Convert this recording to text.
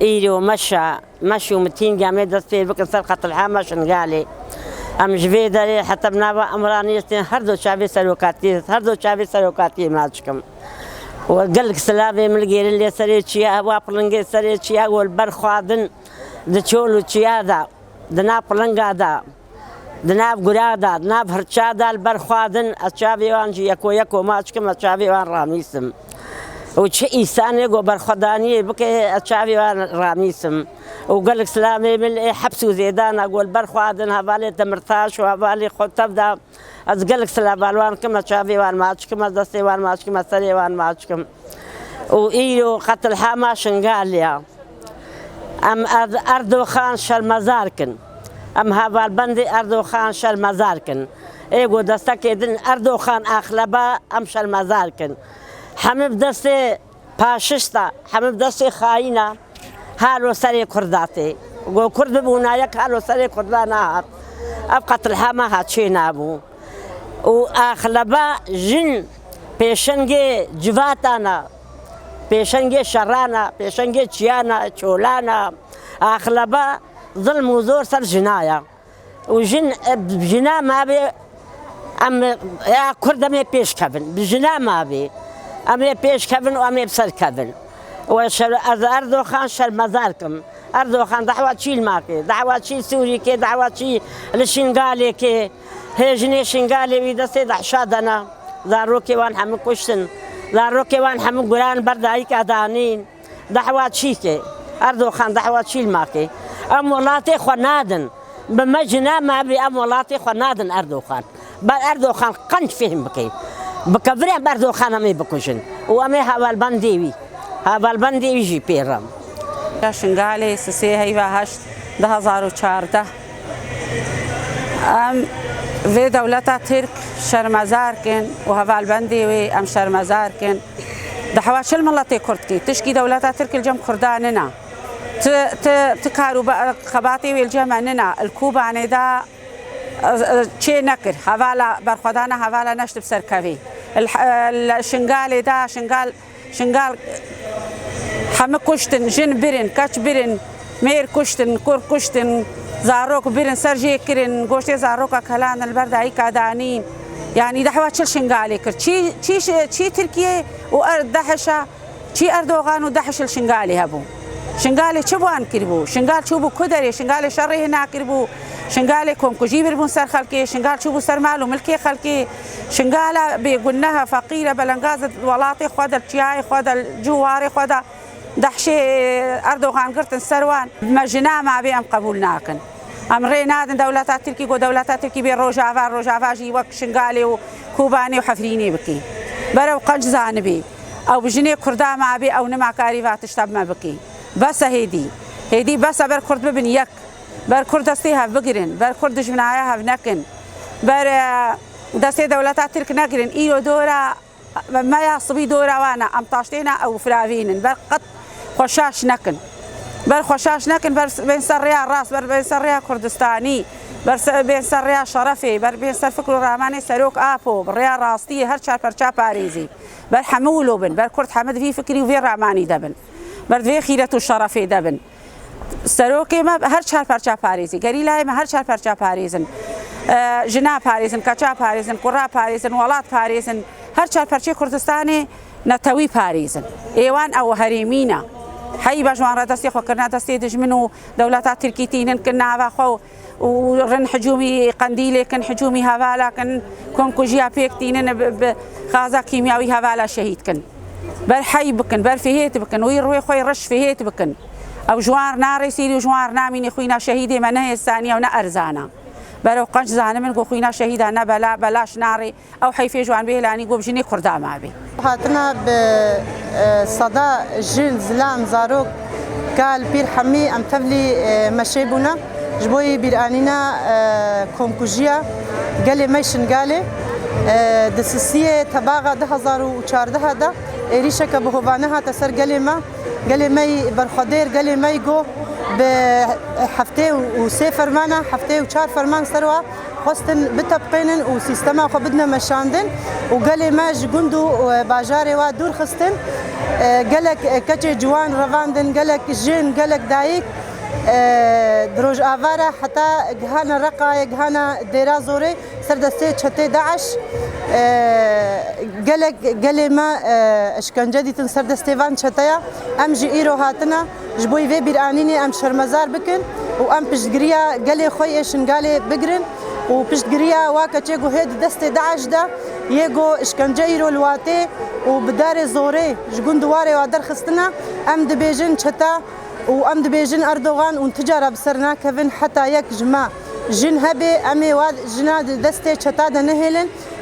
إيرو مشى ومتين جامد دست في بكر سرقة الحامة شنقالي أم جبيدة حتى بنابا أمرانيتين هردو شافي سلوكاتي ماشكم وقلك سلابي من الجيل اللي سريتشيا وابلنجي سريتشيا والبرخوادن دتشولو تشيادا دناب لنجادا دناب قرادا دناب هرشادا البرخوادن أشافي وانجي يكو ماشكم أشافي وان راميسم وش إنسان يقول برخدانية بكي أشافي وان راميسم وقالك سلامي من حبسو زيدان أقول برخوادن هبالي تمرتاش وهبالي خود تبدا أزقلك سلام بالوان كم أشافي وان ماشكم دستي وان ماشكم سري وان ماشكم وإيرو قتل حما شنقاليا أم أردوخان شل مزاركن أم هذا البندي أردوخان شل مزاركن إيجو دستك يدن أردوخان أخلبا أم شل مزاركن حمد دستي باششتا حمد دستي خاينة هالو سري كرداتي وقو كرد بونايك هالو سري كردانا أبقى الحما هاتشي نابو وأخلبا جن بيشنجي جواتانا بيشنجي شرانا بيشنجي تشيانا تشولانا أخلبا ظلم وزور صار جناية وجن بجنا ما بي أم يا كردمي بيش كفن بجنا ما بي أم بيش كفن وأم بسر كفن وشل أردوخان شل مزاركم أردوخان دعوة شيل ماكي دعوة شيل سوري كي دعوة شيل الشنغالي كي هجني شنغالي ويدسي دحشادنا ذاروكي وان حمل كشتن ذاروكي وان حمل قران بردايك أدانين دعوة شيكي أردوخان دعوة شيل ماكي أم ولاتي خنادن بمجنا ما بي أم ولاتي خنادن أردوخان بل أردوخان قنش فيهم بكي بكفريع بأردوخان أمي بكوشن وأمي هذا البندي يجي بيرم شنقالي سسي هيفا هشت 2014 أم في دولتا ترك شرمزاركن وهذا البندي وي أم شرمزاركن دحوات الملطي كردكي تشكي دولتا ترك الجم كرداننا تكارو خباتي والجمعننا الكوبا عني دا شيء نكر هذا برخدانا هذا نشت بسركبي الشنقالي دا شنقال حم كشتن جن برن كش برن مير كشتن كور كشتن زاروك برن سرجي كرن قوشتي زاروك كلان البرد هيك دانين يعني دحوات شل شنقالي كر شي تركيا وأرد دحشة شي أردوغان ودحش الشنقالي هبو شنقالي شبوان كربو شنقال شوبو كدري شنقالي شري هنا كربو شنقالي كوم كجيب ربون سر خلكي شنقال شوبو سر مالو ملكي خلكي شنقالة بيقولناها فقيرة بلنقاز ولاطي خود الشياي خود الجواري خود دحشي أردوغان قرتن سروان مجنا ما بيهم قبولناكن أمرينادن دولتات تركي ودولتات تركي بين روجافا جي وك شنقالي وكوباني وحفريني بكي برو قنج زانبي أو بجني كردا ما بي أو نما كاريفات تشتب ما بكي بس هيدي بس بر كرد ببن يك بر كرد دستيها بقرن بر كرد جمناياها بنكن بر دستي دولتات ترك نقرن إيو دورا ما يصبي دورا وانا أم طاشتينا أو فلافين بر قط خشاش نكن بر خشاش نكن بر بين سريا الراس بر بين سريا كردستاني بر بين سريا شرفي بر بين سر فكر الرحماني سلوك آبو بريا راستي هر شار برشا باريزي بر حمولو بن بر كرد حمد في فكري وفي الرحماني دبن بر في خيرة الشرفي دبن سلوكي ما هر شار برشا باريزي قريلا ما هر شار برشا باريزن جنا باريزن كچا باريزن قرا باريزن ولات باريزن هر شار برشا كردستاني نتوي باريزن ايوان او هريمينا حي باجوان ردستي خو كرنا دستي دجمنو دولتات تركيتين كنا باخو ورن حجومي قنديلي كن حجومي هوالا كن كون كوجيا بيكتين بغازا كيميائي هوالا شهيد كن بر حي بكن بر فيهيت بكن ويروي خوي رش فيهيت بكن او جوار ناري سيري جوار نامين خوينا شهيدي منه الثانيه ونا ارزانا برو قنج زانه من خوينا شهيد انا بلاش ناري او حيفي جوان به لاني قوم جني كردا ما بي هاتنا بصدى جيل زلام زاروك قال بير حمي ام تبلي مشيبونا جبوي بيرانينا كومكوجيا قالي ميشن قالي دسسيه تباغا 2014 ده ريشك بهوانها تسر قالي ماي برخدير قالي ماي جو بحفتي وسي فرمانه حفتي وشار فرمان سروا خواستن بتبقينن و سیستما خو بدنا مشاندن و گلی ما جگندو باجاری و دور خستن گلک کچه جوان رواندن گلک جن گلک دایک دروج آواره حتی گهانا رقای گهانا دیرا زوره سردسته چته داعش گلی ما اشکنجه دیتن سردسته وان چته ام جی ایرو هاتنا جبوی وی بیرانینی ام شرمزار بکن و ام پشتگریا گلی خوی اشنگالی بگرن و پشتگریا واکا چه گو هید دست داعش دا یگو اشکنجه ایرو لواته و بدار زوره جگندواره و در خستنا ام دبیجن چته و ام دبیجن اردوغان و تجاره بسرنا کفن حتی یک جمع جن هبه امی واد جنا دسته چتا ده نهیلن